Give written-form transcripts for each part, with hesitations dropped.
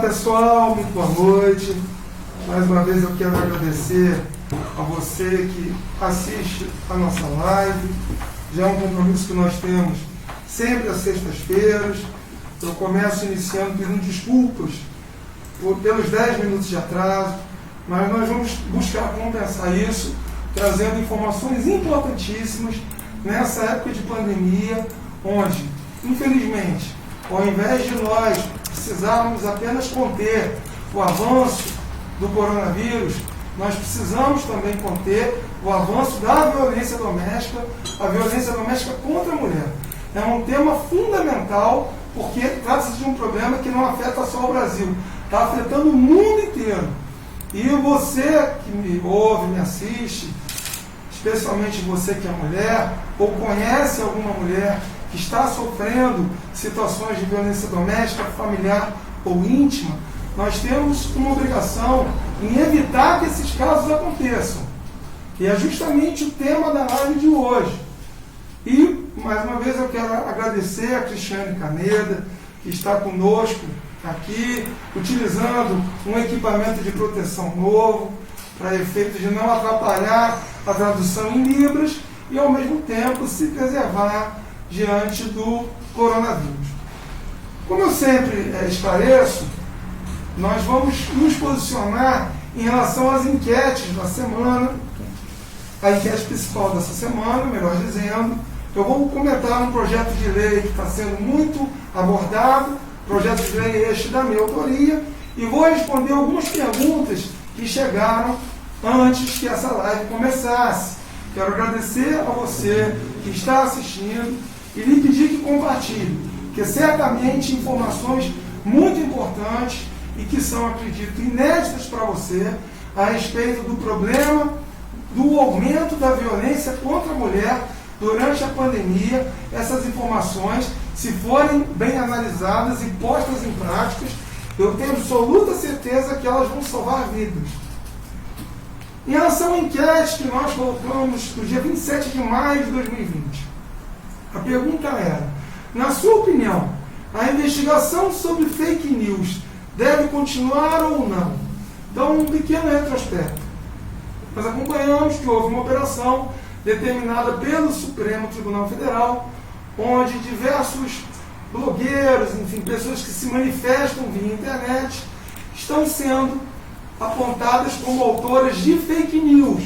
pessoal, muito boa noite. Mais uma vez eu quero agradecer a você que assiste a nossa live. Já é um compromisso que nós temos sempre às sextas-feiras. Eu começo iniciando pedindo desculpas pelos 10 minutos de atraso, mas nós vamos buscar compensar isso, trazendo informações importantíssimas nessa época de pandemia, onde, infelizmente, ao invés de nós precisarmos apenas conter o avanço do coronavírus, nós precisamos também conter o avanço da violência doméstica, a violência doméstica contra a mulher. É um tema fundamental, porque trata-se de um problema que não afeta só o Brasil, está afetando o mundo inteiro. E você que me ouve, me assiste, especialmente você que é mulher, ou conhece alguma mulher que está sofrendo situações de violência doméstica, familiar ou íntima, nós temos uma obrigação em evitar que esses casos aconteçam. E é justamente o tema da live de hoje. E, mais uma vez, eu quero agradecer a Cristiane Caneda, que está conosco aqui, utilizando um equipamento de proteção novo, para efeito de não atrapalhar a tradução em Libras e, ao mesmo tempo, se preservar diante do coronavírus. Como eu sempre esclareço, nós vamos nos posicionar em relação às enquetes da semana, a enquete principal dessa semana, melhor dizendo. Eu vou comentar um projeto de lei que está sendo muito abordado, projeto de lei este da minha autoria, e vou responder algumas perguntas que chegaram antes que essa live começasse. Quero agradecer a você que está assistindo e lhe pedir que compartilhe, porque certamente informações muito importantes e que são, acredito, inéditas para você a respeito do problema do aumento da violência contra a mulher durante a pandemia. Essas informações, se forem bem analisadas e postas em práticas, eu tenho absoluta certeza que elas vão salvar vidas. Em relação à enquete que nós colocamos no dia 27 de maio de 2020, a pergunta era: na sua opinião, a investigação sobre fake news deve continuar ou não? Então, um pequeno retrospecto. Nós acompanhamos que houve uma operação determinada pelo Supremo Tribunal Federal, onde diversos blogueiros, enfim, pessoas que se manifestam via internet, estão sendo apontadas como autoras de fake news.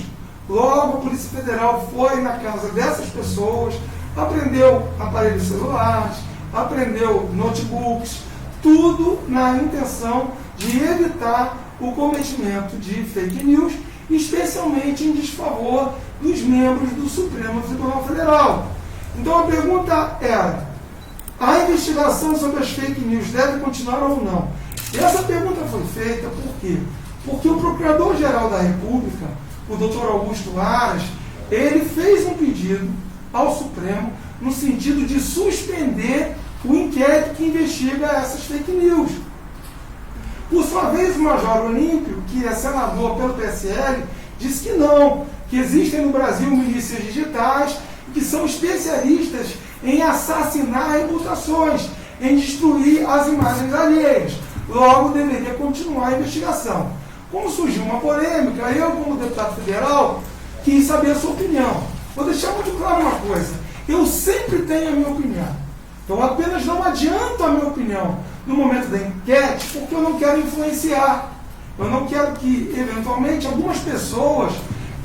Logo, a Polícia Federal foi na casa dessas pessoas, apreendeu aparelhos celulares, apreendeu notebooks, tudo na intenção de evitar o cometimento de fake news, especialmente em desfavor dos membros do Supremo Tribunal Federal. Então a pergunta era: a investigação sobre as fake news deve continuar ou não? E essa pergunta foi feita por quê? Porque o Procurador-Geral da República, o Dr. Augusto Aras, ele fez um pedido ao Supremo no sentido de suspender o inquérito que investiga essas fake news. Por sua vez, o Major Olímpio, que é senador pelo PSL, disse que não, que existem no Brasil milícias digitais que são especialistas em assassinar reputações, em destruir as imagens alheias. Logo, deveria continuar a investigação. Como surgiu uma polêmica, eu, como deputado federal, quis saber a sua opinião. Vou deixar muito claro uma coisa: eu sempre tenho a minha opinião. Eu apenas não adianto a minha opinião no momento da enquete, porque eu não quero influenciar. Eu não quero que, eventualmente, algumas pessoas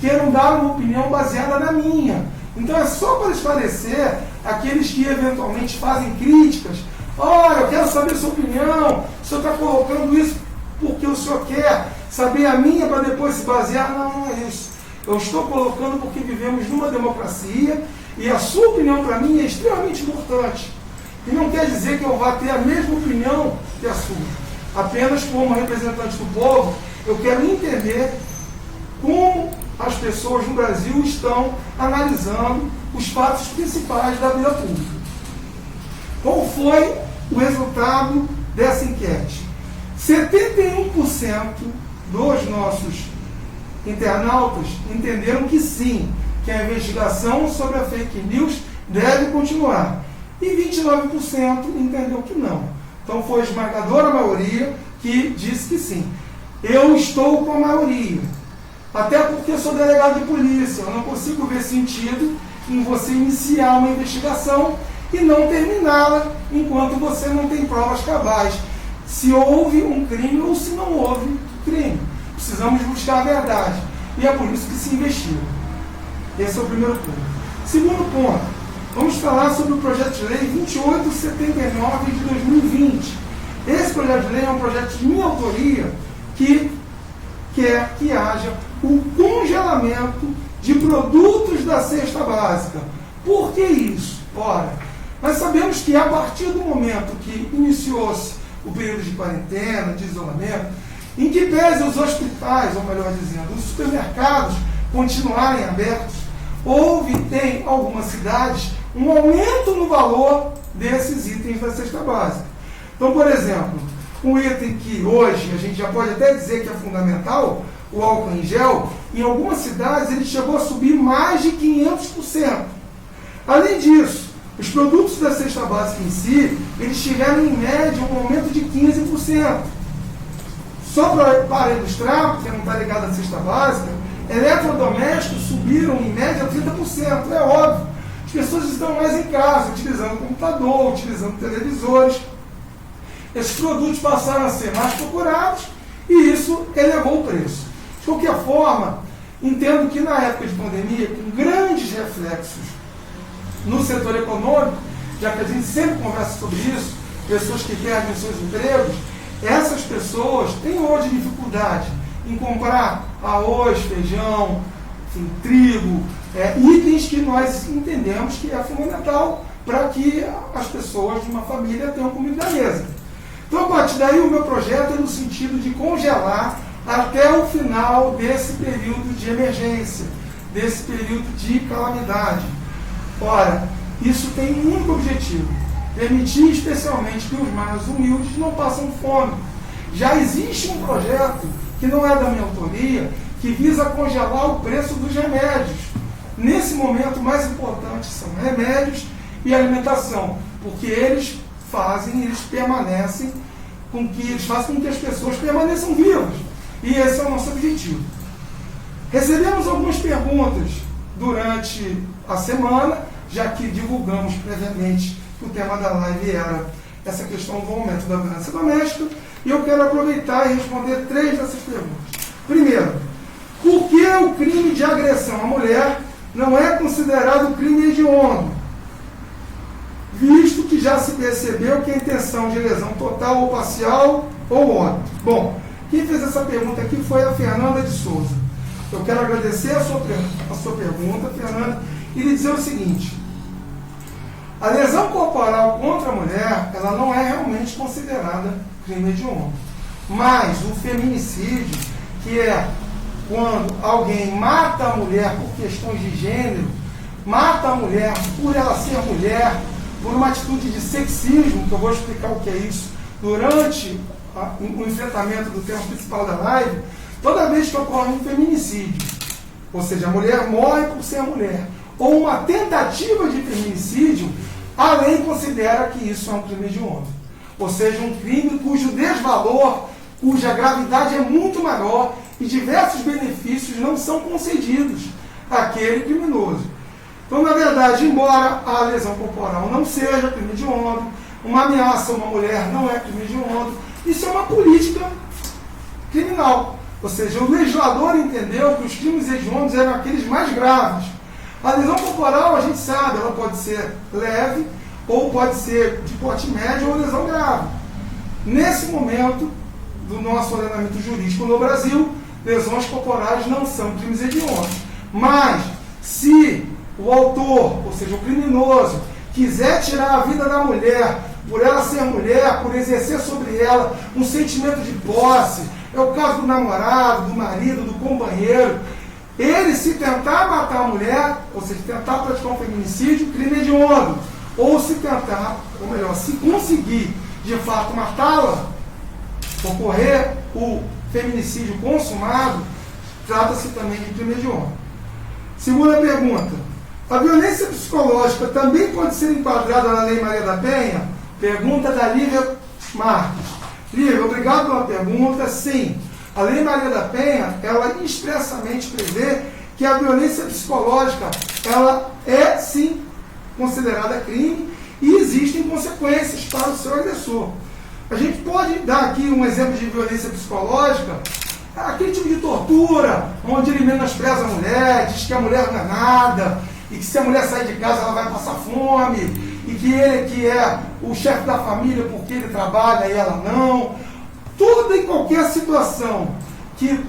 queiram dar uma opinião baseada na minha. Então é só para esclarecer aqueles que, eventualmente, fazem críticas. Olha, eu quero saber a sua opinião, o senhor está colocando isso porque o senhor quer saber a minha para depois se basear. Não, não é isso. Eu estou colocando porque vivemos numa democracia e a sua opinião, para mim, é extremamente importante. E não quer dizer que eu vá ter a mesma opinião que a sua. Apenas como representante do povo, eu quero entender como as pessoas no Brasil estão analisando os fatos principais da vida pública. Qual foi o resultado dessa enquete? 71% dos nossos internautas entenderam que sim, que a investigação sobre a fake news deve continuar. E 29% entendeu que não. Então foi a esmagadora maioria que disse que sim. Eu estou com a maioria. Até porque sou delegado de polícia. Eu não consigo ver sentido em você iniciar uma investigação e não terminá-la enquanto você não tem provas cabais. Se houve um crime ou se não houve crime. Precisamos buscar a verdade. E é por isso que se investiga. Esse é o primeiro ponto. Segundo ponto, vamos falar sobre o projeto de lei 2879 de 2020. Esse projeto de lei é um projeto de minha autoria que quer que haja o congelamento de produtos da cesta básica. Por que isso? Ora, nós sabemos que a partir do momento que iniciou-se o período de quarentena, de isolamento, em que pese os hospitais, ou melhor dizendo, os supermercados continuarem abertos, tem algumas cidades um aumento no valor desses itens da cesta básica. Então, por exemplo, um item que hoje a gente já pode até dizer que é fundamental, o álcool em gel, em algumas cidades ele chegou a subir mais de 500%. Além disso, os produtos da cesta básica em si, eles tiveram em média um aumento de 15%. Só para ilustrar, porque não está ligado à cesta básica, eletrodomésticos subiram em média 30%. É óbvio, as pessoas estão mais em casa, utilizando computador, utilizando televisores. Esses produtos passaram a ser mais procurados e isso elevou o preço. De qualquer forma, entendo que na época de pandemia, com grandes reflexos no setor econômico, já que a gente sempre conversa sobre isso, pessoas que perdem seus empregos, essas pessoas têm hoje dificuldade em comprar arroz, feijão, enfim, trigo, itens que nós entendemos que é fundamental para que as pessoas de uma família tenham comida na mesa. Então, a partir daí, o meu projeto é no sentido de congelar até o final desse período de emergência, desse período de calamidade. Ora, isso tem um único objetivo: permitir especialmente que os mais humildes não passem fome. Já existe um projeto, que não é da minha autoria, que visa congelar o preço dos remédios. Nesse momento, o mais importante são remédios e alimentação, porque eles permanecem eles fazem com que as pessoas permaneçam vivas. E esse é o nosso objetivo. Recebemos algumas perguntas durante a semana, já que divulgamos previamente que o tema da live era essa questão do aumento da violência doméstica, e eu quero aproveitar e responder 3 dessas perguntas. Primeiro, por que o crime de agressão à mulher não é considerado crime hediondo, visto que já se percebeu que a intenção de lesão total ou parcial ou óbito? Bom, quem fez essa pergunta aqui foi a Fernanda de Souza. Eu quero agradecer a sua pergunta, Fernanda, e lhe dizer o seguinte: a lesão corporal contra a mulher, ela não é realmente considerada crime hediondo. Mas o feminicídio, que é quando alguém mata a mulher por questões de gênero, mata a mulher por ela ser mulher, por uma atitude de sexismo, que eu vou explicar o que é isso durante o enfrentamento do tema principal da live, toda vez que ocorre um feminicídio, ou seja, a mulher morre por ser mulher, ou uma tentativa de feminicídio, a lei considera que isso é um crime hediondo. Ou seja, um crime cujo desvalor, cuja gravidade é muito maior e diversos benefícios não são concedidos àquele criminoso. Então, na verdade, embora a lesão corporal não seja crime hediondo, uma ameaça a uma mulher não é crime hediondo, isso é uma política criminal. Ou seja, o legislador entendeu que os crimes hediondos eram aqueles mais graves. A lesão corporal, a gente sabe, ela pode ser leve, ou pode ser de porte médio ou lesão grave. Nesse momento do nosso ordenamento jurídico no Brasil, lesões corporais não são crimes hediondos. Mas, se o autor, ou seja, o criminoso, quiser tirar a vida da mulher, por ela ser mulher, por exercer sobre ela um sentimento de posse, é o caso do namorado, do marido, do companheiro, ele, se tentar matar a mulher, ou seja, tentar praticar um feminicídio, crime hediondo. Ou se tentar, ou melhor, se conseguir de fato matá-la, ocorrer o feminicídio consumado, trata-se também de crime hediondo. Segunda pergunta: a violência psicológica também pode ser enquadrada na Lei Maria da Penha? Pergunta da Lívia Marques. Lívia, obrigado pela pergunta. Sim, a Lei Maria da Penha, ela expressamente prevê que a violência psicológica, ela é sim considerada crime e existem consequências para o seu agressor. A gente pode dar aqui um exemplo de violência psicológica, aquele tipo de tortura, onde ele menospreza a mulher, diz que a mulher não é nada, e que se a mulher sair de casa ela vai passar fome, e que ele que é o chefe da família porque ele trabalha e ela não. Toda e qualquer situação que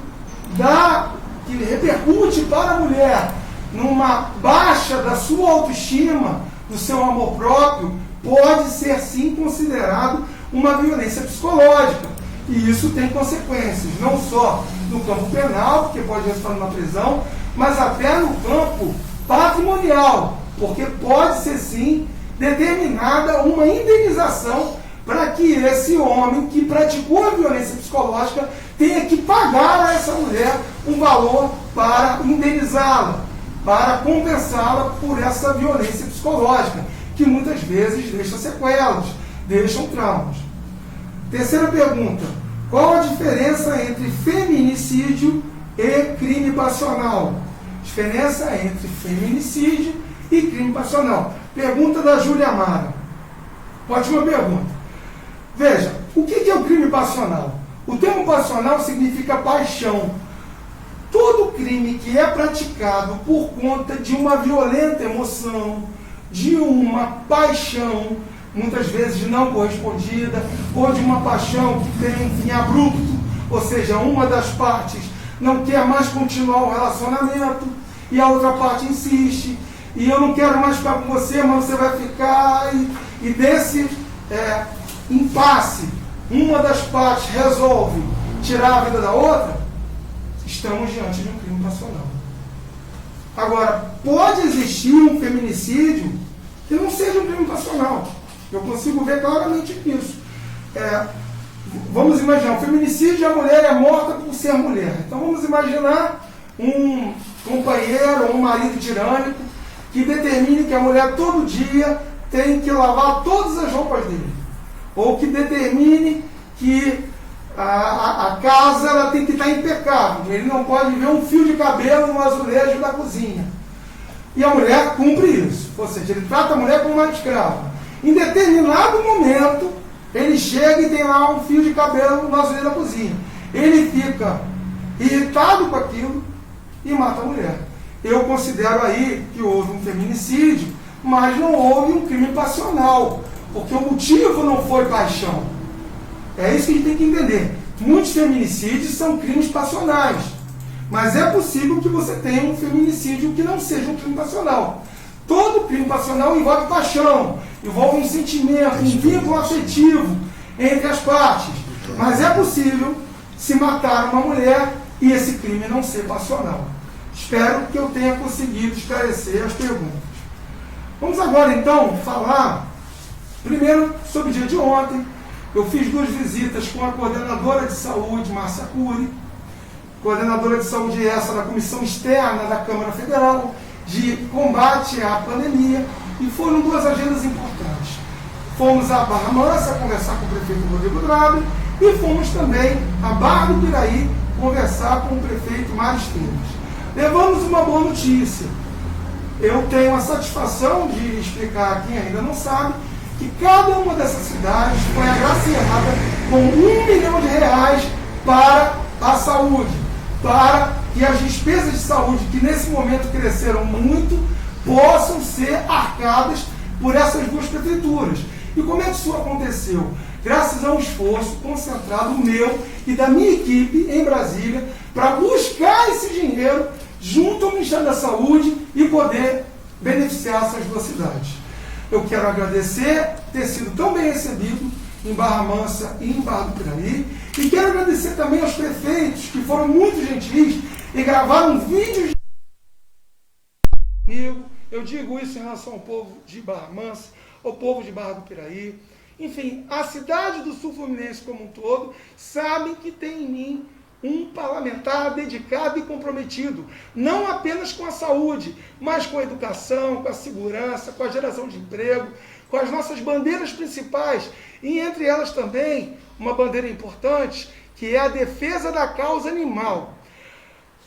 repercute para a mulher numa baixa da sua autoestima, do seu amor próprio, pode ser sim considerado uma violência psicológica. E isso tem consequências, não só no campo penal, porque pode resultar numa prisão, mas até no campo patrimonial, porque pode ser sim determinada uma indenização para que esse homem que praticou a violência psicológica tenha que pagar a essa mulher um valor para indenizá-la, para compensá-la por essa violência psicológica, que muitas vezes deixa sequelas, deixam traumas. Terceira pergunta: qual a diferença entre feminicídio e crime passional? Diferença entre feminicídio e crime passional. Pergunta da Júlia Amara. Ótima pergunta. Veja, o que é o crime passional? O termo passional significa paixão. Todo crime que é praticado por conta de uma violenta emoção, de uma paixão, muitas vezes não correspondida, ou de uma paixão que tem um fim abrupto, ou seja, uma das partes não quer mais continuar o relacionamento e a outra parte insiste, e eu não quero mais ficar com você, mas você vai ficar, e desse impasse, uma das partes resolve tirar a vida da outra, estamos diante de um crime passional. Agora, pode existir um feminicídio que não seja um crime passional. Eu consigo ver claramente isso. Vamos imaginar, o feminicídio, a mulher é morta por ser mulher. Então vamos imaginar um companheiro ou um marido tirânico que determine que a mulher todo dia tem que lavar todas as roupas dele. Ou que determine que a casa ela tem que estar impecável. Ele não pode ver um fio de cabelo no azulejo da cozinha. E a mulher cumpre isso. Ou seja, ele trata a mulher como uma escrava. Em determinado momento, ele chega e tem lá um fio de cabelo no azulejo da cozinha. Ele fica irritado com aquilo e mata a mulher. Eu considero aí que houve um feminicídio, mas não houve um crime passional, porque o motivo não foi paixão. É isso que a gente tem que entender. Muitos feminicídios são crimes passionais, mas é possível que você tenha um feminicídio que não seja um crime passional. Todo crime passional envolve paixão, envolve um sentimento, um vínculo afetivo entre as partes. Mas é possível se matar uma mulher e esse crime não ser passional. Espero que eu tenha conseguido esclarecer as perguntas. Vamos agora então falar primeiro sobre o dia de ontem. Eu fiz 2 visitas com a coordenadora de saúde, Márcia Cury, coordenadora de saúde essa da Comissão Externa da Câmara Federal de combate à pandemia, e foram 2 agendas importantes. Fomos a Barra Mansa conversar com o prefeito Rodrigo Drabe e fomos também a Barra do Piraí conversar com o prefeito Mário Esteves. Levamos uma boa notícia. Eu tenho a satisfação de explicar a quem ainda não sabe que cada uma dessas cidades foi agraciada com R$1 milhão para a saúde, para que as despesas de saúde, que nesse momento cresceram muito, possam ser arcadas por essas 2 prefeituras. E como é que isso aconteceu? Graças a um esforço concentrado meu e da minha equipe em Brasília para buscar esse dinheiro junto ao Ministério da Saúde e poder beneficiar essas 2 cidades. Eu quero agradecer ter sido tão bem recebido em Barra Mansa e em Barra do Piraí, e quero agradecer também aos prefeitos que foram muito gentis e gravaram vídeos comigo. Eu digo isso em relação ao povo de Barra Mansa, ao povo de Barra do Piraí. Enfim, a cidade do Sul Fluminense como um todo sabem que tem em mim um parlamentar dedicado e comprometido, não apenas com a saúde, mas com a educação, com a segurança, com a geração de emprego, com as nossas bandeiras principais, e entre elas também uma bandeira importante, que é a defesa da causa animal.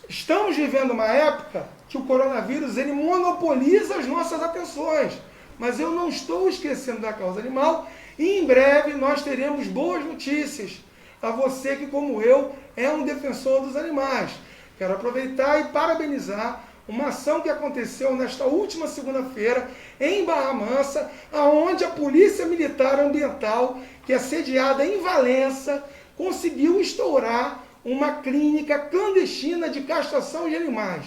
Estamos vivendo uma época que o coronavírus ele monopoliza as nossas atenções, mas eu não estou esquecendo da causa animal, e em breve nós teremos boas notícias a você que, como eu, é um defensor dos animais. Quero aproveitar e parabenizar uma ação que aconteceu nesta última segunda-feira em Barra Mansa, onde a Polícia Militar Ambiental, que é sediada em Valença, conseguiu estourar uma clínica clandestina de castração de animais.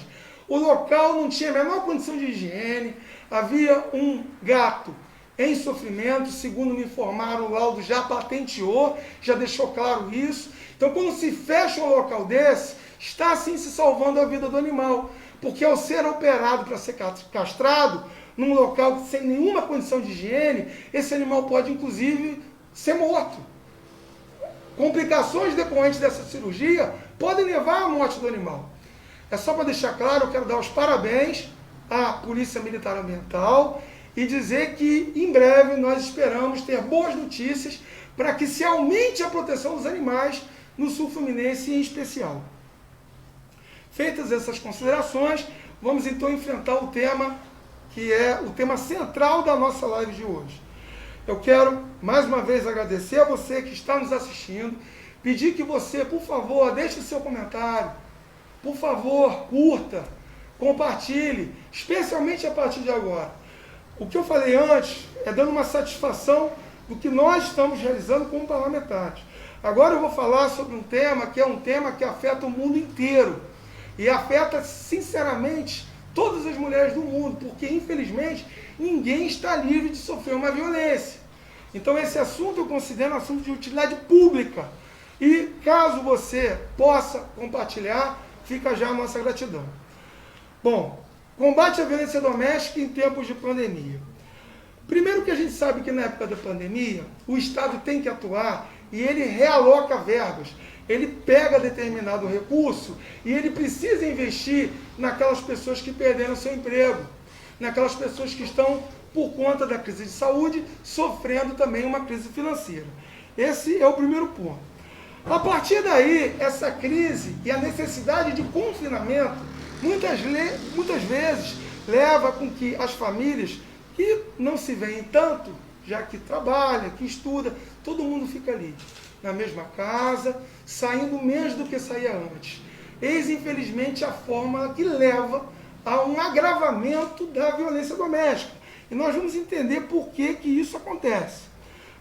O local não tinha a menor condição de higiene, havia um gato em sofrimento, segundo me informaram, o laudo já patenteou, já deixou claro isso. Então, quando se fecha um local desse, está assim se salvando a vida do animal, porque ao ser operado para ser castrado, num local sem nenhuma condição de higiene, esse animal pode, inclusive, ser morto. Complicações decorrentes dessa cirurgia podem levar à morte do animal. É só para deixar claro, eu quero dar os parabéns à Polícia Militar Ambiental e dizer que em breve nós esperamos ter boas notícias para que se aumente a proteção dos animais no sul fluminense em especial. Feitas essas considerações, vamos então enfrentar o tema que é o tema central da nossa live de hoje. Eu quero mais uma vez agradecer a você que está nos assistindo, pedir que você, por favor, deixe o seu comentário, por favor, curta, compartilhe, especialmente a partir de agora. O que eu falei antes é dando uma satisfação do que nós estamos realizando como parlamentares. Agora eu vou falar sobre um tema que afeta o mundo inteiro e afeta, sinceramente, todas as mulheres do mundo, porque, infelizmente, ninguém está livre de sofrer uma violência. Então, esse assunto eu considero um assunto de utilidade pública. E, caso você possa compartilhar, fica já a nossa gratidão. Bom, combate à violência doméstica em tempos de pandemia. Primeiro que a gente sabe que na época da pandemia, o Estado tem que atuar e ele realoca verbas. Ele pega determinado recurso e ele precisa investir naquelas pessoas que perderam seu emprego, naquelas pessoas que estão, por conta da crise de saúde, sofrendo também uma crise financeira. Esse é o primeiro ponto. A partir daí, essa crise e a necessidade de confinamento, muitas vezes, leva com que as famílias que não se veem tanto, já que trabalha, que estuda, todo mundo fica ali, na mesma casa, saindo menos do que saía antes. Eis, infelizmente, a fórmula que leva a um agravamento da violência doméstica. E nós vamos entender por que isso acontece.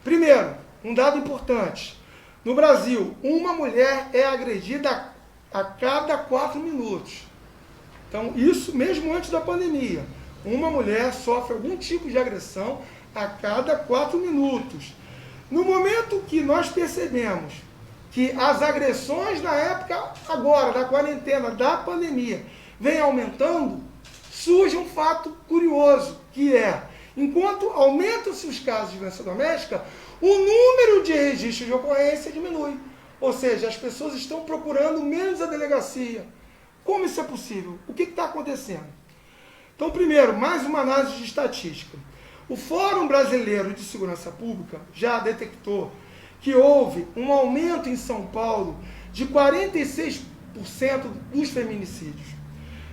Primeiro, um dado importante. No Brasil, uma mulher é agredida a cada 4 minutos. Então, isso mesmo antes da pandemia. Uma mulher sofre algum tipo de agressão a cada 4 minutos. No momento que nós percebemos que as agressões na época agora, da quarentena, da pandemia, vem aumentando, surge um fato curioso, que é, enquanto aumentam-se os casos de violência doméstica, o número de registros de ocorrência diminui. Ou seja, as pessoas estão procurando menos a delegacia. Como isso é possível? O que está acontecendo? Então, primeiro, mais uma análise de estatística. O Fórum Brasileiro de Segurança Pública já detectou que houve um aumento em São Paulo de 46% dos feminicídios.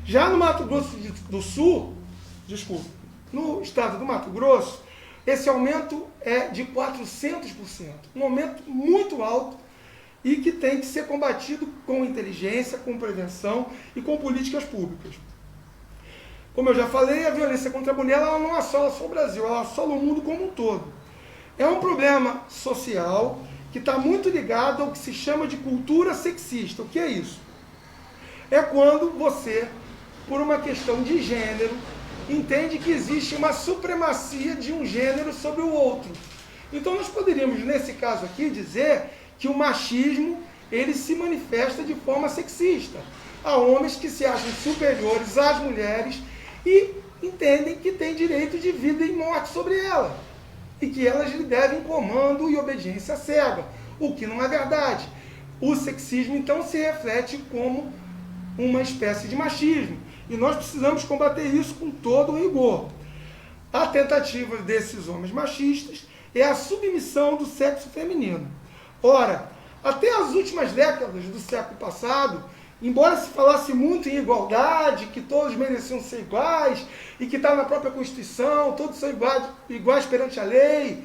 Já no Mato Grosso do Sul, no estado do Mato Grosso, esse aumento é de 400%. Um aumento muito alto e que tem que ser combatido com inteligência, com prevenção e com políticas públicas. Como eu já falei, a violência contra a mulher ela não assola só o Brasil, ela assola o mundo como um todo. É um problema social que está muito ligado ao que se chama de cultura sexista. O que é isso? É quando você, por uma questão de gênero, entende que existe uma supremacia de um gênero sobre o outro. Então nós poderíamos, nesse caso aqui, dizer que o machismo ele se manifesta de forma sexista. Há homens que se acham superiores às mulheres e entendem que têm direito de vida e morte sobre ela, e que elas lhe devem comando e obediência cega, o que não é verdade. o sexismo então se reflete como uma espécie de machismo. E nós precisamos combater isso com todo o rigor. A tentativa desses homens machistas é a submissão do sexo feminino. Ora, até as últimas décadas do século passado, embora se falasse muito em igualdade, que todos mereciam ser iguais, e que está na própria Constituição, todos são iguais perante a lei,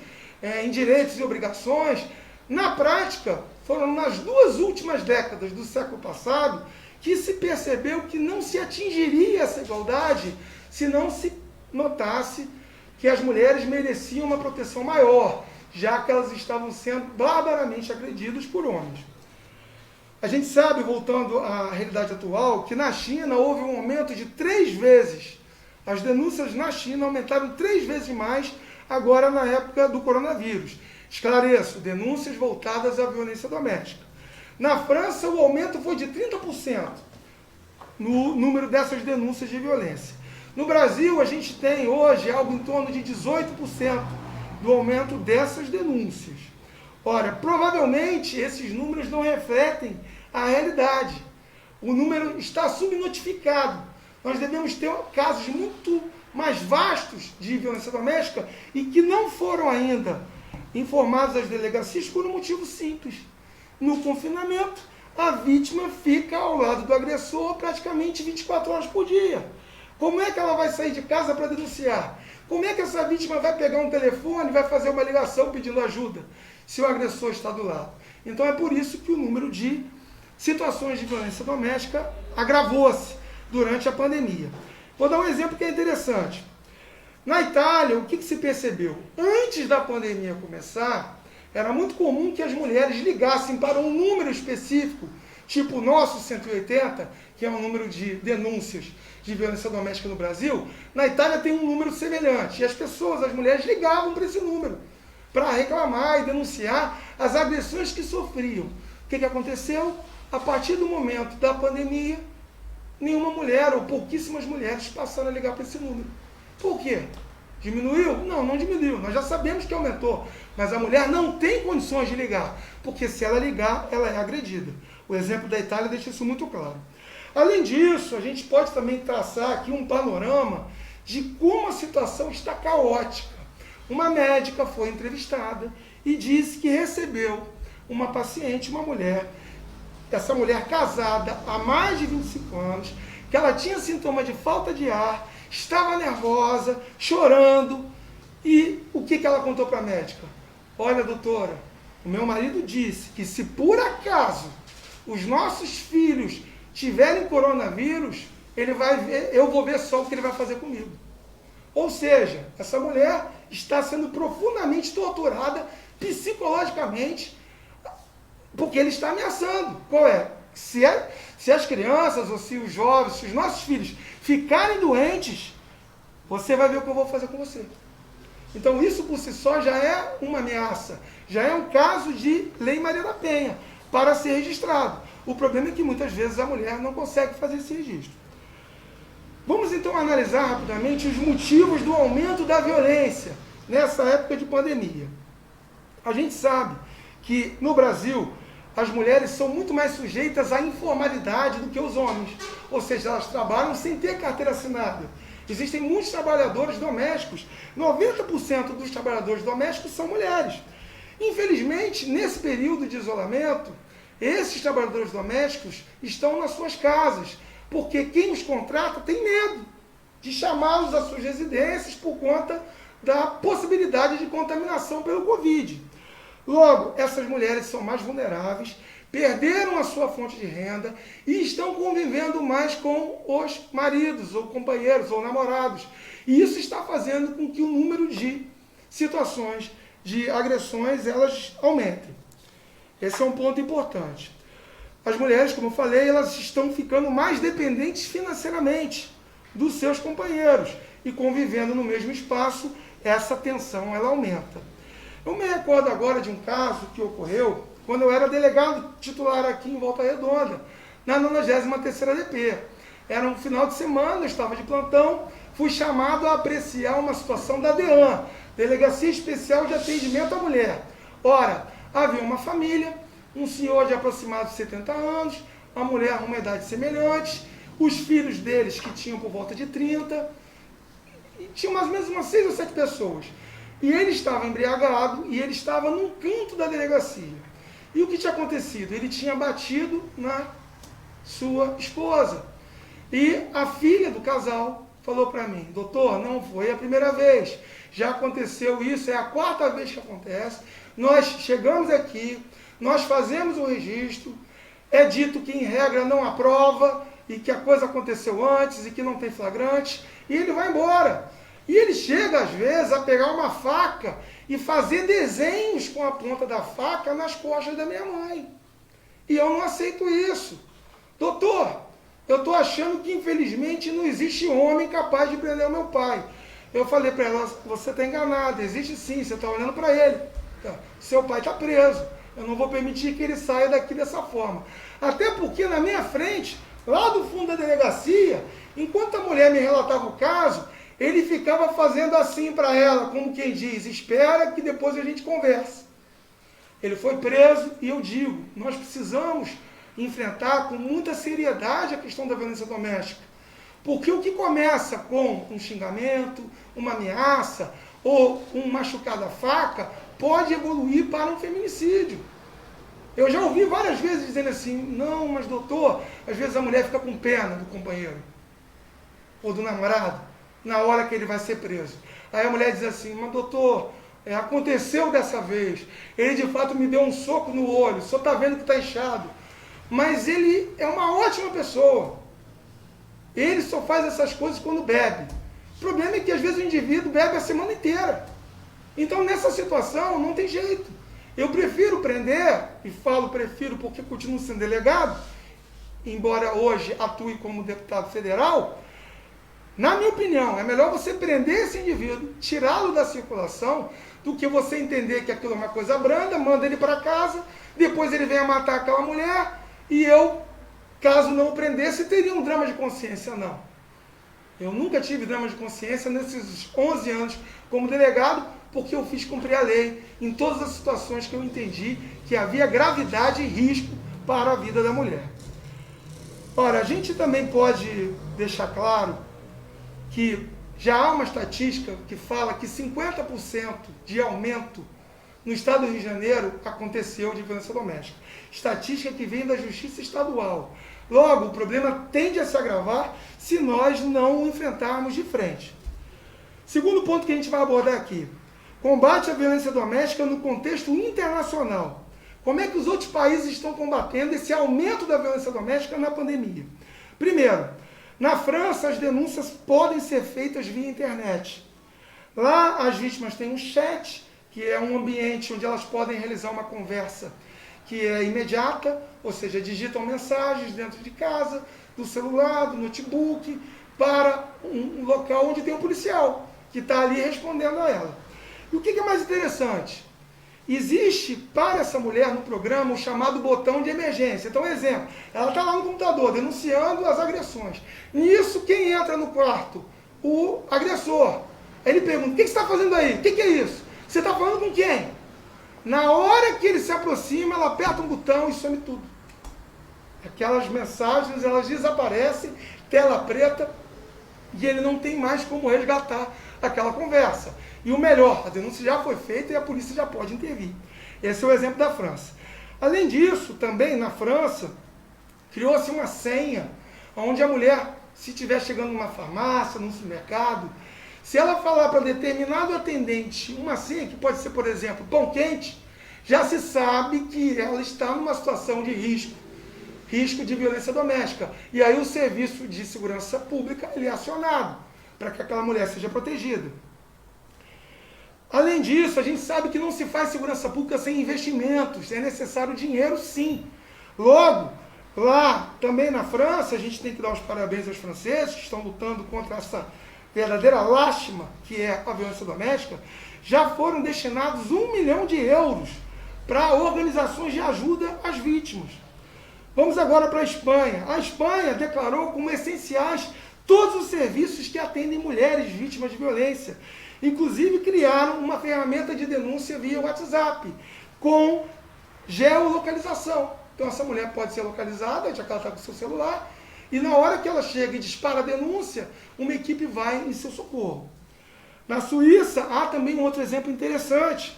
em direitos e obrigações, na prática, foram nas 2 últimas décadas do século passado que se percebeu que não se atingiria essa igualdade se não se notasse que as mulheres mereciam uma proteção maior, já que elas estavam sendo barbaramente agredidas por homens. A gente sabe, voltando à realidade atual, que na China houve um aumento de 3 vezes. As denúncias na China aumentaram 3 vezes mais agora na época do coronavírus. Esclareço, denúncias voltadas à violência doméstica. Na França, o aumento foi de 30% no número dessas denúncias de violência. No Brasil, a gente tem hoje algo em torno de 18% do aumento dessas denúncias. Ora, provavelmente esses números não refletem a realidade. O número está subnotificado. Nós devemos ter casos muito mais vastos de violência doméstica e que não foram ainda informados às delegacias por um motivo simples. No confinamento, a vítima fica ao lado do agressor praticamente 24 horas por dia. Como é que ela vai sair de casa para denunciar? Como é que essa vítima vai pegar um telefone e vai fazer uma ligação pedindo ajuda, se o agressor está do lado? Então é por isso que o número de situações de violência doméstica agravou-se durante a pandemia. Vou dar um exemplo que é interessante. Na Itália, o que se percebeu? Antes da pandemia começar, era muito comum que as mulheres ligassem para um número específico, tipo o nosso 180, que é um número de denúncias de violência doméstica no Brasil. Na Itália tem um número semelhante. E as pessoas, as mulheres, ligavam para esse número para reclamar e denunciar as agressões que sofriam. O que aconteceu? A partir do momento da pandemia, nenhuma mulher ou pouquíssimas mulheres passaram a ligar para esse número. Por quê? Diminuiu? Não, não diminuiu. Nós já sabemos que aumentou. Mas a mulher não tem condições de ligar, porque se ela ligar, ela é agredida. O exemplo da Itália deixa isso muito claro. Além disso, a gente pode também traçar aqui um panorama de como a situação está caótica. Uma médica foi entrevistada e disse que recebeu uma paciente, uma mulher, essa mulher casada há mais de 25 anos, que ela tinha sintoma de falta de ar, estava nervosa, chorando, e o que ela contou para a médica? Olha, doutora, o meu marido disse que se por acaso os nossos filhos tiverem coronavírus, ele vai ver, eu vou ver só o que ele vai fazer comigo. Ou seja, essa mulher está sendo profundamente torturada psicologicamente, porque ele está ameaçando. Qual é? Se as crianças, ou se os jovens, se os nossos filhos ficarem doentes, você vai ver o que eu vou fazer com você. Então isso por si só já é uma ameaça, já é um caso de Lei Maria da Penha, para ser registrado. O problema é que muitas vezes a mulher não consegue fazer esse registro. Vamos então analisar rapidamente os motivos do aumento da violência nessa época de pandemia. A gente sabe que no Brasil as mulheres são muito mais sujeitas à informalidade do que os homens, ou seja, elas trabalham sem ter carteira assinada. Existem muitos trabalhadores domésticos, 90% dos trabalhadores domésticos são mulheres. Infelizmente, nesse período de isolamento, esses trabalhadores domésticos estão nas suas casas, porque quem os contrata tem medo de chamá-los às suas residências por conta da possibilidade de contaminação pelo Covid. Logo, essas mulheres são mais vulneráveis, perderam a sua fonte de renda e estão convivendo mais com os maridos, ou companheiros, ou namorados. E isso está fazendo com que o número de situações de agressões elas aumentem. Esse é um ponto importante. As mulheres, como eu falei, elas estão ficando mais dependentes financeiramente dos seus companheiros e convivendo no mesmo espaço, essa tensão ela aumenta. Eu me recordo agora de um caso que ocorreu quando eu era delegado titular aqui em Volta Redonda, na 93ª DP. Era um final de semana, eu estava de plantão, fui chamado a apreciar uma situação da DEAN, Delegacia Especial de Atendimento à Mulher. Ora, havia uma família Um senhor de aproximadamente 70 anos, a mulher uma idade semelhante, os filhos deles que tinham por volta de 30, e tinha mais ou menos umas 6 ou 7 pessoas. E ele estava embriagado e ele estava num canto da delegacia. E o que tinha acontecido? Ele tinha batido na sua esposa. E a filha do casal falou para mim: doutor, não foi a primeira vez, já aconteceu isso, é a 4ª vez que acontece, nós chegamos aqui, nós fazemos o registro, é dito que em regra não há prova, e que a coisa aconteceu antes, e que não tem flagrante, e ele vai embora. E ele chega, às vezes, a pegar uma faca e fazer desenhos com a ponta da faca nas costas da minha mãe. E eu não aceito isso. Doutor, eu estou achando que, infelizmente, não existe homem capaz de prender o meu pai. Eu falei para ela: você está enganado, existe sim, você está olhando para ele. Seu pai está preso. Eu não vou permitir que ele saia daqui dessa forma. Até porque, na minha frente, lá do fundo da delegacia, enquanto a mulher me relatava o caso, ele ficava fazendo assim para ela, como quem diz: espera que depois a gente conversa. Ele foi preso e eu digo, nós precisamos enfrentar com muita seriedade a questão da violência doméstica. Porque o que começa com um xingamento, uma ameaça ou um machucado à faca, pode evoluir para um feminicídio. Eu já ouvi várias vezes dizendo assim: não, mas doutor, às vezes a mulher fica com pena do companheiro ou do namorado na hora que ele vai ser preso. Aí a mulher diz assim: mas doutor, aconteceu dessa vez, ele de fato me deu um soco no olho, o senhor está vendo que está inchado, mas ele é uma ótima pessoa, ele só faz essas coisas quando bebe. O problema é que às vezes o indivíduo bebe a semana inteira. Então nessa situação não tem jeito. Eu prefiro prender, e falo prefiro porque continuo sendo delegado, embora hoje atue como deputado federal. Na minha opinião, é melhor você prender esse indivíduo, tirá-lo da circulação, do que você entender que aquilo é uma coisa branda, manda ele para casa, depois ele vem a matar aquela mulher, e eu, caso não o prendesse, teria um drama de consciência. Não. Eu nunca tive drama de consciência nesses 11 anos como delegado, porque eu fiz cumprir a lei em todas as situações que eu entendi que havia gravidade e risco para a vida da mulher. Ora, a gente também pode deixar claro que já há uma estatística que fala que 50% de aumento no estado do Rio de Janeiro aconteceu de violência doméstica. Estatística que vem da Justiça Estadual. Logo, o problema tende a se agravar se nós não o enfrentarmos de frente. Segundo ponto que a gente vai abordar aqui: combate à violência doméstica no contexto internacional. Como é que os outros países estão combatendo esse aumento da violência doméstica na pandemia? Primeiro, na França, as denúncias podem ser feitas via internet. Lá, as vítimas têm um chat, que é um ambiente onde elas podem realizar uma conversa que é imediata, ou seja, digitam mensagens dentro de casa, do celular, do notebook, para um local onde tem um policial, que está ali respondendo a ela. E o que é mais interessante? Existe para essa mulher no programa o chamado botão de emergência. Então, exemplo, ela está lá no computador denunciando as agressões. Nisso, quem entra no quarto? O agressor. Aí ele pergunta: o que você está fazendo aí? O que é isso? Você está falando com quem? Na hora que ele se aproxima, ela aperta um botão e some tudo. Aquelas mensagens, elas desaparecem, tela preta, e ele não tem mais como resgatar aquela conversa. E o melhor, a denúncia já foi feita e a polícia já pode intervir. Esse é o exemplo da França. Além disso, também na França, criou-se uma senha, onde a mulher, se estiver chegando numa farmácia, num supermercado, se ela falar para determinado atendente uma senha, que pode ser, por exemplo, pão quente, já se sabe que ela está numa situação de risco de violência doméstica. E aí o serviço de segurança pública ele é acionado para que aquela mulher seja protegida. Além disso, a gente sabe que não se faz segurança pública sem investimentos, é necessário dinheiro sim. Logo, lá também na França, a gente tem que dar os parabéns aos franceses que estão lutando contra essa verdadeira lástima que é a violência doméstica. Já foram destinados 1 milhão de euros para organizações de ajuda às vítimas. Vamos agora para a Espanha. A Espanha declarou como essenciais todos os serviços que atendem mulheres vítimas de violência. Inclusive criaram uma ferramenta de denúncia via WhatsApp, com geolocalização. Então essa mulher pode ser localizada, já que ela está com o seu celular, e na hora que ela chega e dispara a denúncia, uma equipe vai em seu socorro. Na Suíça, há também um outro exemplo interessante.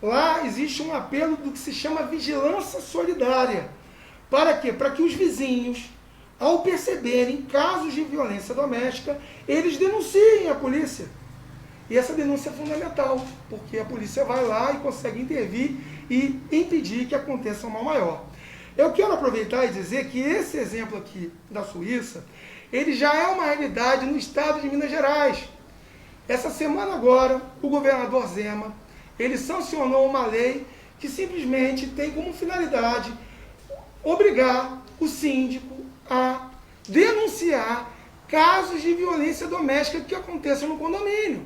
Lá existe um apelo do que se chama vigilância solidária. Para quê? Para que os vizinhos, ao perceberem casos de violência doméstica, eles denunciem a polícia. E essa denúncia é fundamental, porque a polícia vai lá e consegue intervir e impedir que aconteça um mal maior. Eu quero aproveitar e dizer que esse exemplo aqui da Suíça, ele já é uma realidade no estado de Minas Gerais. Essa semana agora, o governador Zema, ele sancionou uma lei que simplesmente tem como finalidade obrigar o síndico a denunciar casos de violência doméstica que aconteçam no condomínio.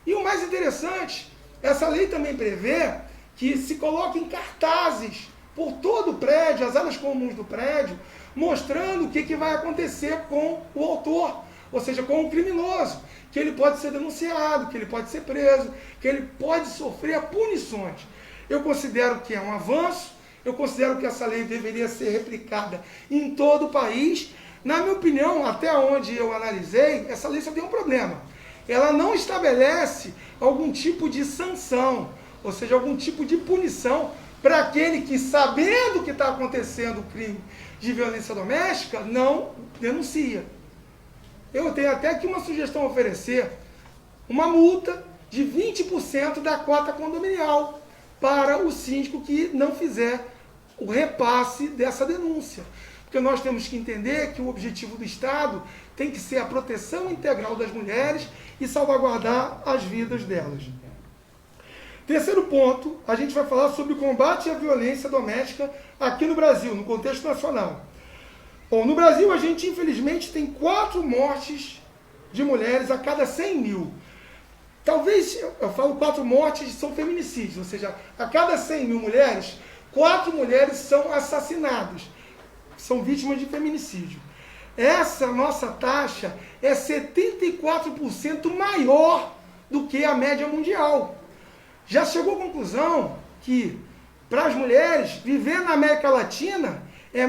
E o mais interessante, essa lei também prevê que se coloquem cartazes por todo o prédio, as áreas comuns do prédio, mostrando o que vai acontecer com o autor, ou seja, com o criminoso, que ele pode ser denunciado, que ele pode ser preso, que ele pode sofrer punições. Eu considero que é um avanço, eu considero que essa lei deveria ser replicada em todo o país. Na minha opinião, até onde eu analisei, essa lei só tem um problema. Ela não estabelece algum tipo de sanção, ou seja, algum tipo de punição para aquele que, sabendo que está acontecendo o crime de violência doméstica, não denuncia. Eu tenho até aqui uma sugestão a oferecer, uma multa de 20% da cota condominial para o síndico que não fizer o repasse dessa denúncia. Porque nós temos que entender que o objetivo do Estado tem que ser a proteção integral das mulheres e salvaguardar as vidas delas. Terceiro ponto, a gente vai falar sobre o combate à violência doméstica aqui no Brasil, no contexto nacional. Bom, no Brasil a gente infelizmente tem 4 mortes de mulheres a cada 100 mil. Talvez, eu falo 4 mortes são feminicídios, ou seja, a cada 100 mil mulheres, 4 mulheres são assassinadas, são vítimas de feminicídio. Essa nossa taxa é 74% maior do que a média mundial. Já chegou à conclusão que, para as mulheres, viver na América Latina é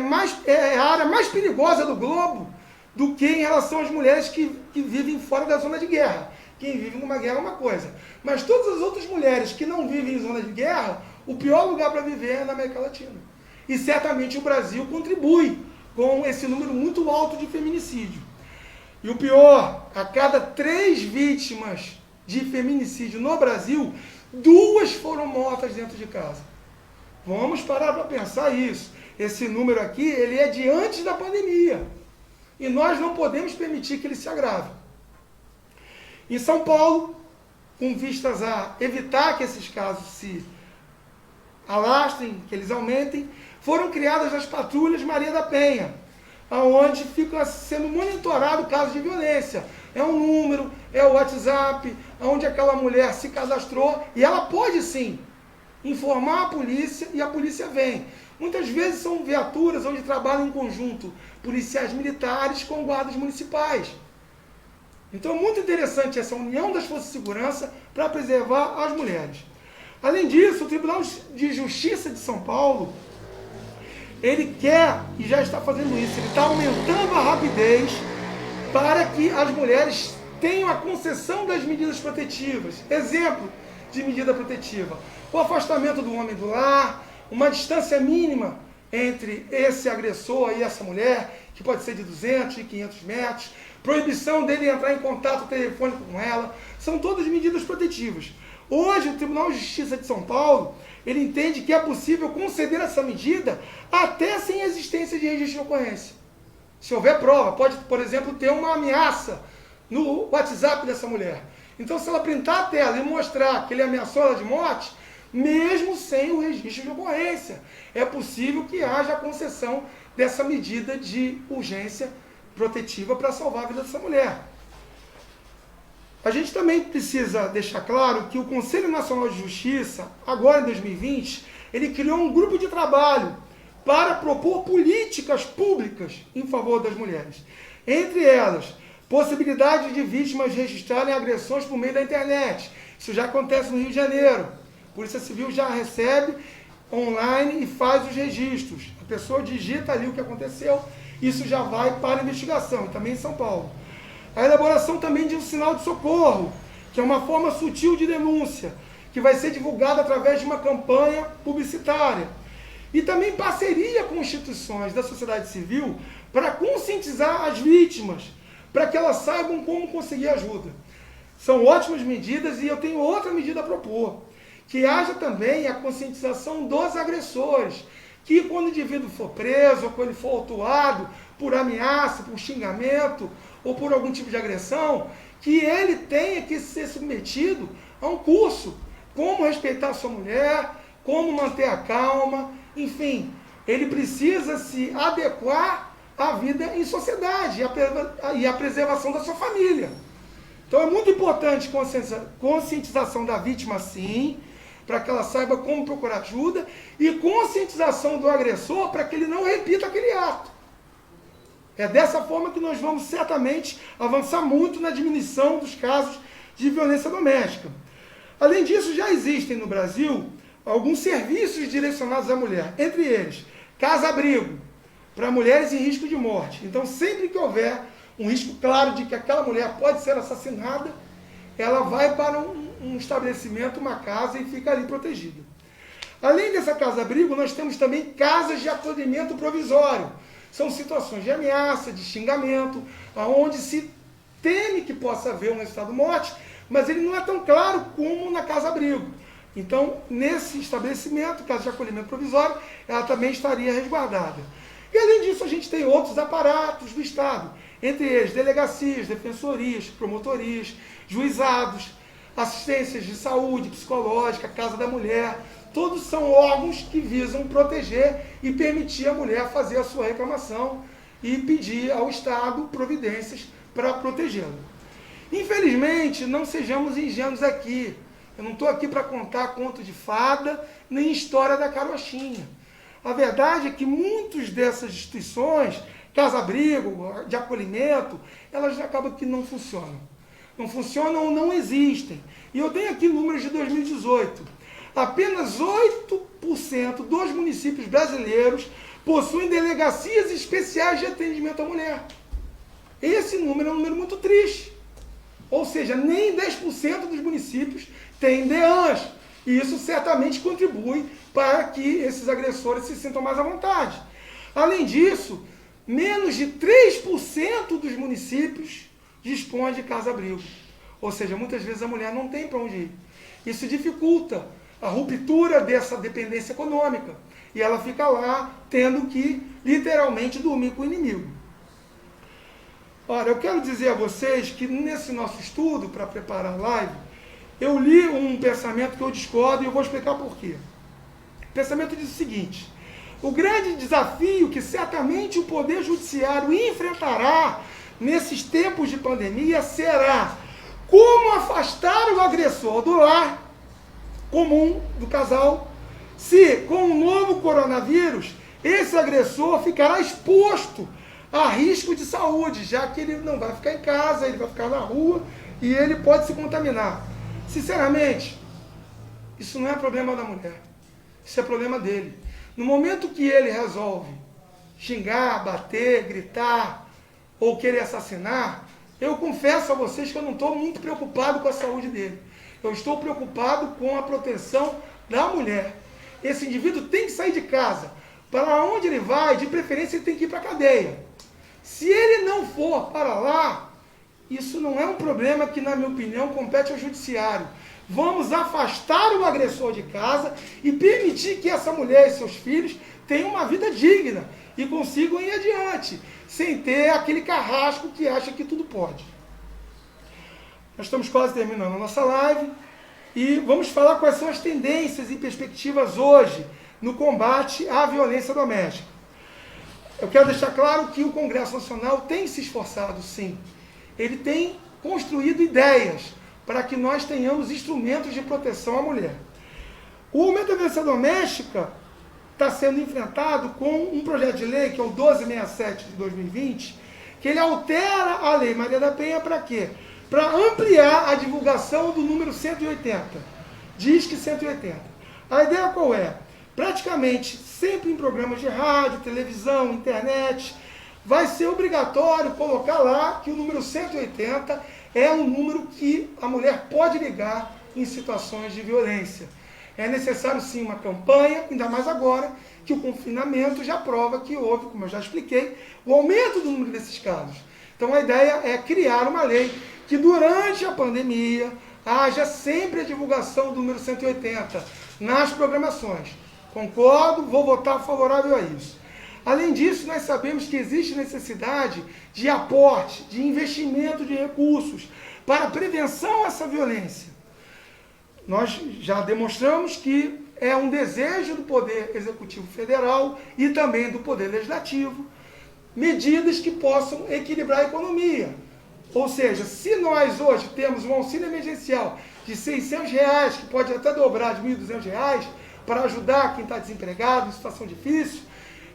a área mais perigosa do globo do que em relação às mulheres que vivem fora da zona de guerra. Quem vive numa guerra é uma coisa. Mas todas as outras mulheres que não vivem em zona de guerra, o pior lugar para viver é na América Latina. E certamente o Brasil contribui com esse número muito alto de feminicídio. E o pior, a cada 3 vítimas de feminicídio no Brasil, 2 foram mortas dentro de casa. Vamos parar para pensar isso. Esse número aqui, ele é de antes da pandemia. E nós não podemos permitir que ele se agrave. Em São Paulo, com vistas a evitar que esses casos se alastrem, que eles aumentem, foram criadas as patrulhas Maria da Penha, onde fica sendo monitorado casos de violência. É um número, é o WhatsApp, onde aquela mulher se cadastrou, e ela pode sim informar a polícia e a polícia vem. Muitas vezes são viaturas onde trabalham em conjunto policiais militares com guardas municipais. Então é muito interessante essa união das forças de segurança para preservar as mulheres. Além disso, o Tribunal de Justiça de São Paulo, ele quer, e já está fazendo isso, ele está aumentando a rapidez para que as mulheres tenham a concessão das medidas protetivas. Exemplo de medida protetiva: o afastamento do homem do lar, uma distância mínima entre esse agressor e essa mulher, que pode ser de 200 e 500 metros, proibição dele entrar em contato telefônico com ela, são todas medidas protetivas. Hoje, o Tribunal de Justiça de São Paulo, ele entende que é possível conceder essa medida até sem existência de registro de ocorrência. Se houver prova, pode, por exemplo, ter uma ameaça no WhatsApp dessa mulher. Então, se ela printar a tela e mostrar que ele ameaçou ela de morte, mesmo sem o registro de ocorrência, é possível que haja a concessão dessa medida de urgência protetiva para salvar a vida dessa mulher. A gente também precisa deixar claro que o Conselho Nacional de Justiça, agora em 2020, ele criou um grupo de trabalho para propor políticas públicas em favor das mulheres. Entre elas, possibilidade de vítimas registrarem agressões por meio da internet. Isso já acontece no Rio de Janeiro. A Polícia Civil já recebe online e faz os registros. A pessoa digita ali o que aconteceu, isso já vai para a investigação, também em São Paulo. A elaboração também de um sinal de socorro, que é uma forma sutil de denúncia, que vai ser divulgada através de uma campanha publicitária. E também parceria com instituições da sociedade civil para conscientizar as vítimas, para que elas saibam como conseguir ajuda. São ótimas medidas e eu tenho outra medida a propor, que haja também a conscientização dos agressores, que quando o indivíduo for preso, ou quando ele for autuado por ameaça, por xingamento, ou por algum tipo de agressão, que ele tenha que ser submetido a um curso, como respeitar a sua mulher, como manter a calma, enfim, ele precisa se adequar à vida em sociedade e à preservação da sua família. Então é muito importante conscientização da vítima, sim, para que ela saiba como procurar ajuda, e conscientização do agressor para que ele não repita aquele ato. É dessa forma que nós vamos certamente avançar muito na diminuição dos casos de violência doméstica. Além disso, já existem no Brasil alguns serviços direcionados à mulher, entre eles, casa-abrigo, para mulheres em risco de morte. Então, sempre que houver um risco claro de que aquela mulher pode ser assassinada, ela vai para um estabelecimento, uma casa, e fica ali protegida. Além dessa casa-abrigo, nós temos também casas de acolhimento provisório. São situações de ameaça, de xingamento, onde se teme que possa haver um resultado de morte, mas ele não é tão claro como na casa-abrigo. Então, nesse estabelecimento, casa de acolhimento provisório, ela também estaria resguardada. E além disso, a gente tem outros aparatos do Estado, entre eles delegacias, defensorias, promotorias, juizados, assistências de saúde, psicológica, Casa da Mulher. Todos são órgãos que visam proteger e permitir a mulher fazer a sua reclamação e pedir ao Estado providências para protegê-la. Infelizmente, não sejamos ingênuos aqui. Eu não estou aqui para contar conto de fada, nem história da carochinha. A verdade é que muitas dessas instituições, casa-abrigo, de acolhimento, elas acabam que não funcionam. Não funcionam ou não existem. E eu tenho aqui números de 2018. Apenas 8% dos municípios brasileiros possuem delegacias especiais de atendimento à mulher. Esse número é um número muito triste. Ou seja, nem 10% dos municípios têm DEANs. E isso certamente contribui para que esses agressores se sintam mais à vontade. Além disso, menos de 3% dos municípios dispõem de casa-abrigo. Ou seja, muitas vezes a mulher não tem para onde ir. Isso dificulta a ruptura dessa dependência econômica. E ela fica lá tendo que, literalmente, dormir com o inimigo. Ora, eu quero dizer a vocês que nesse nosso estudo, para preparar a live, eu li um pensamento que eu discordo e eu vou explicar por quê. O pensamento diz o seguinte: o grande desafio que certamente o Poder Judiciário enfrentará nesses tempos de pandemia será como afastar o agressor do lar comum do casal, se com o novo coronavírus esse agressor ficará exposto a risco de saúde, já que ele não vai ficar em casa, ele vai ficar na rua e ele pode se contaminar. Sinceramente, isso não é problema da mulher, isso é problema dele. No momento que ele resolve xingar, bater, gritar ou querer assassinar, eu confesso a vocês que eu não estou muito preocupado com a saúde dele. Eu estou preocupado com a proteção da mulher. Esse indivíduo tem que sair de casa. Para onde ele vai, de preferência, ele tem que ir para a cadeia. Se ele não for para lá, isso não é um problema que, na minha opinião, compete ao judiciário. Vamos afastar o agressor de casa e permitir que essa mulher e seus filhos tenham uma vida digna e consigam ir adiante, sem ter aquele carrasco que acha que tudo pode. Nós estamos quase terminando a nossa live e vamos falar quais são as tendências e perspectivas hoje no combate à violência doméstica. Eu quero deixar claro que o Congresso Nacional tem se esforçado, sim. Ele tem construído ideias para que nós tenhamos instrumentos de proteção à mulher. O aumento da violência doméstica está sendo enfrentado com um projeto de lei, que é o 1267 de 2020, que ele altera a Lei Maria da Penha para quê? Para ampliar a divulgação do número 180. Diz que 180. A ideia qual é? praticamente sempre em programas de rádio, televisão, internet, vai ser obrigatório colocar lá que o número 180 é um número que a mulher pode ligar em situações de violência. É necessário sim uma campanha, ainda mais agora que o confinamento já prova que houve, como eu já expliquei, o aumento do número desses casos. Então a ideia é criar uma lei que durante a pandemia haja sempre a divulgação do número 180 nas programações. Concordo, vou votar favorável a isso. Além disso, nós sabemos que existe necessidade de aporte, de investimento de recursos para a prevenção a essa violência. Nós já demonstramos que é um desejo do Poder Executivo Federal e também do Poder Legislativo, medidas que possam equilibrar a economia. Ou seja, se nós hoje temos um auxílio emergencial de R$600, que pode até dobrar de R$1.200, para ajudar quem está desempregado, em situação difícil,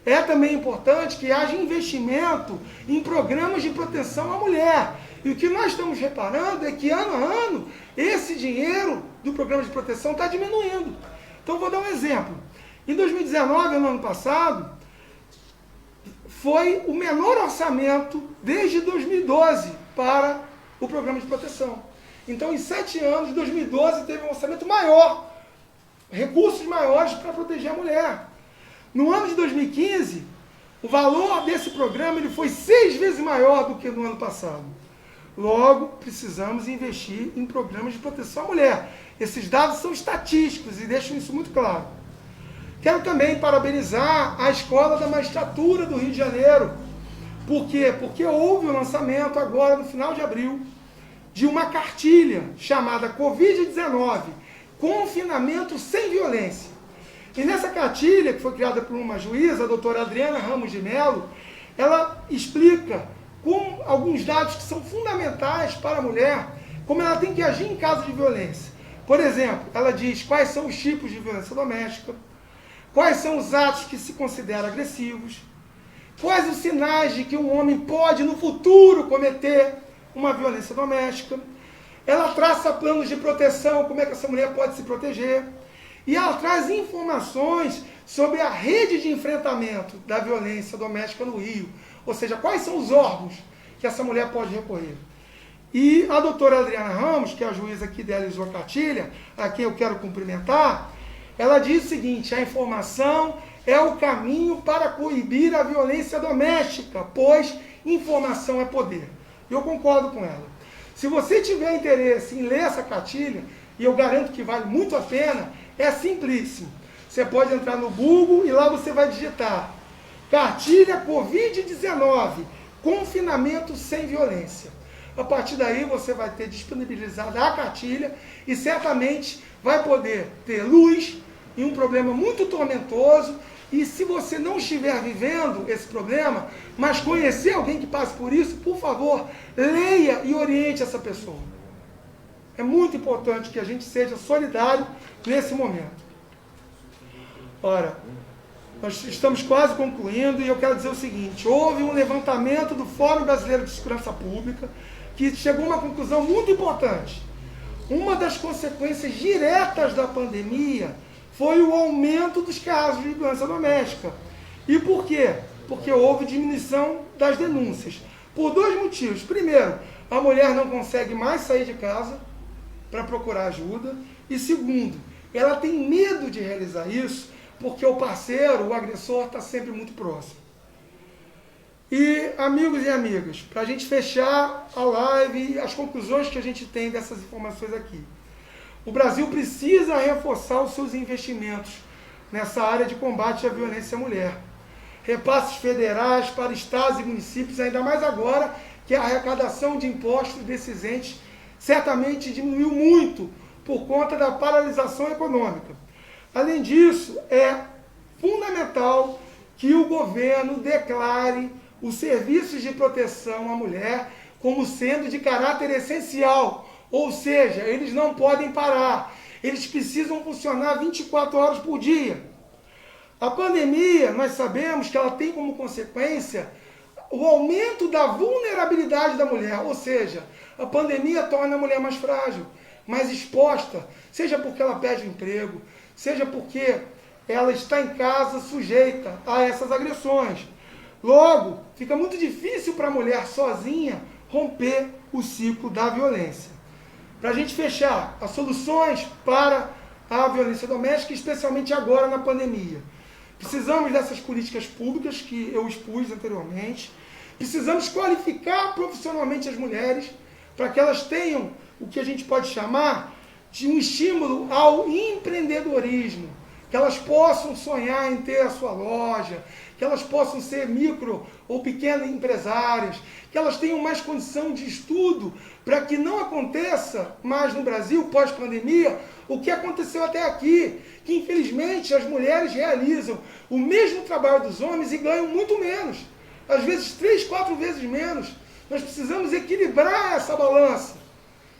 é também importante que haja investimento em programas de proteção à mulher. E o que nós estamos reparando é que, ano a ano, esse dinheiro do programa de proteção está diminuindo. Então, vou dar um exemplo. Em 2019, no ano passado, foi o menor orçamento desde 2012 para o programa de proteção. Então, em 7 anos, 2012 teve um orçamento maior, recursos maiores para proteger a mulher. No ano de 2015, o valor desse programa ele foi 6 vezes maior do que no ano passado. Logo, precisamos investir em programas de proteção à mulher. Esses dados são estatísticos e deixam isso muito claro. Quero também parabenizar a Escola da Magistratura do Rio de Janeiro. Por quê? Porque houve o lançamento agora, no final de abril, de uma cartilha chamada Covid-19, Confinamento Sem Violência. E nessa cartilha, que foi criada por uma juíza, a doutora Adriana Ramos de Mello, ela explica com alguns dados que são fundamentais para a mulher, como ela tem que agir em caso de violência. Por exemplo, ela diz quais são os tipos de violência doméstica, quais são os atos que se consideram agressivos, quais os sinais de que um homem pode, no futuro, cometer uma violência doméstica. Ela traça planos de proteção, como é que essa mulher pode se proteger. E ela traz informações sobre a rede de enfrentamento da violência doméstica no Rio. Ou seja, quais são os órgãos que essa mulher pode recorrer. E a doutora Adriana Ramos, que é a juíza que idealizou a cartilha, a quem eu quero cumprimentar, ela diz o seguinte: a informação é o caminho para coibir a violência doméstica, pois informação é poder. E eu concordo com ela. Se você tiver interesse em ler essa cartilha, e eu garanto que vale muito a pena, é simplíssimo. Você pode entrar no Google e lá você vai digitar Cartilha Covid-19, Confinamento Sem Violência. A partir daí você vai ter disponibilizada a cartilha e certamente vai poder ter luz em um problema muito tormentoso. E se você não estiver vivendo esse problema, mas conhecer alguém que passe por isso, por favor, leia e oriente essa pessoa. É muito importante que a gente seja solidário nesse momento. Ora, nós estamos quase concluindo e eu quero dizer o seguinte: houve um levantamento do Fórum Brasileiro de Segurança Pública que chegou a uma conclusão muito importante. Uma das consequências diretas da pandemia foi o aumento dos casos de violência doméstica. E por quê? Porque houve diminuição das denúncias. Por 2 motivos. Primeiro, a mulher não consegue mais sair de casa para procurar ajuda. E segundo, ela tem medo de realizar isso porque o parceiro, o agressor, está sempre muito próximo. E, amigos e amigas, para a gente fechar a live e as conclusões que a gente tem dessas informações aqui. O Brasil precisa reforçar os seus investimentos nessa área de combate à violência à mulher. Repasses federais para estados e municípios, ainda mais agora que a arrecadação de impostos desses entes certamente diminuiu muito por conta da paralisação econômica. Além disso, é fundamental que o governo declare os serviços de proteção à mulher como sendo de caráter essencial. Ou seja, eles não podem parar. Eles precisam funcionar 24 horas por dia. A pandemia, nós sabemos que ela tem como consequência o aumento da vulnerabilidade da mulher. Ou seja, a pandemia torna a mulher mais frágil, mais exposta, seja porque ela perde o emprego, seja porque ela está em casa sujeita a essas agressões. Logo, fica muito difícil para a mulher sozinha romper o ciclo da violência. Para a gente fechar, as soluções para a violência doméstica, especialmente agora na pandemia. Precisamos dessas políticas públicas que eu expus anteriormente. Precisamos qualificar profissionalmente as mulheres para que elas tenham o que a gente pode chamar de um estímulo ao empreendedorismo, que elas possam sonhar em ter a sua loja, que elas possam ser micro ou pequenas empresárias, que elas tenham mais condição de estudo para que não aconteça mais no Brasil, pós-pandemia, o que aconteceu até aqui, que infelizmente as mulheres realizam o mesmo trabalho dos homens e ganham muito menos, às vezes 3, 4 vezes menos. Nós precisamos equilibrar essa balança.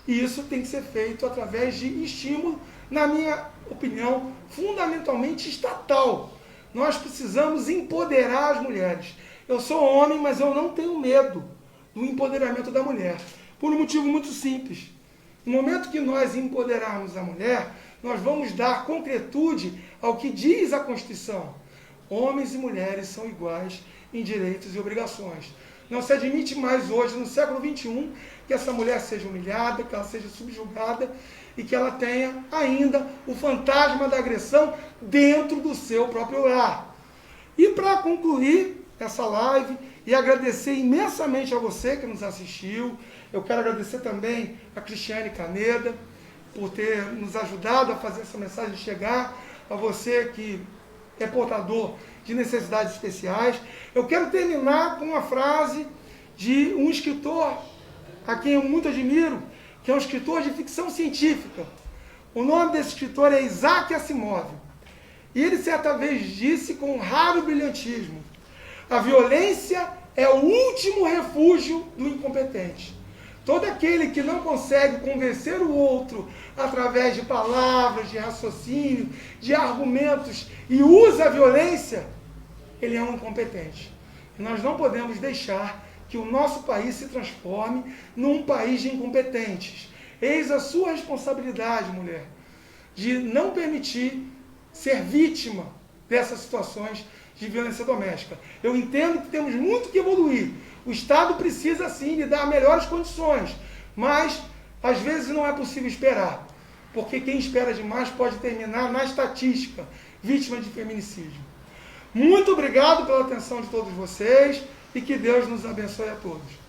E isso tem que ser feito através de estímulo, na minha opinião, fundamentalmente estatal. Nós precisamos empoderar as mulheres. Eu sou homem, mas eu não tenho medo do empoderamento da mulher, por um motivo muito simples. No momento que nós empoderarmos a mulher, nós vamos dar concretude ao que diz a Constituição. Homens e mulheres são iguais em direitos e obrigações. Não se admite mais hoje, no século XXI, que essa mulher seja humilhada, que ela seja subjugada e que ela tenha ainda o fantasma da agressão dentro do seu próprio lar. E para concluir essa live e agradecer imensamente a você que nos assistiu, eu quero agradecer também a Cristiane Caneda por ter nos ajudado a fazer essa mensagem chegar a você que é portador de necessidades especiais. Eu quero terminar com uma frase de um escritor a quem eu muito admiro, que é um escritor de ficção científica. O nome desse escritor é Isaac Asimov. E ele certa vez disse com um raro brilhantismo: a violência é o último refúgio do incompetente. Todo aquele que não consegue convencer o outro através de palavras, de raciocínio, de argumentos e usa a violência, ele é um incompetente. E nós não podemos deixar que o nosso país se transforme num país de incompetentes. Eis a sua responsabilidade, mulher, de não permitir ser vítima dessas situações de violência doméstica. Eu entendo que temos muito que evoluir. O Estado precisa, sim, lhe dar melhores condições, mas, às vezes, não é possível esperar, porque quem espera demais pode terminar na estatística, vítima de feminicídio. Muito obrigado pela atenção de todos vocês e que Deus nos abençoe a todos.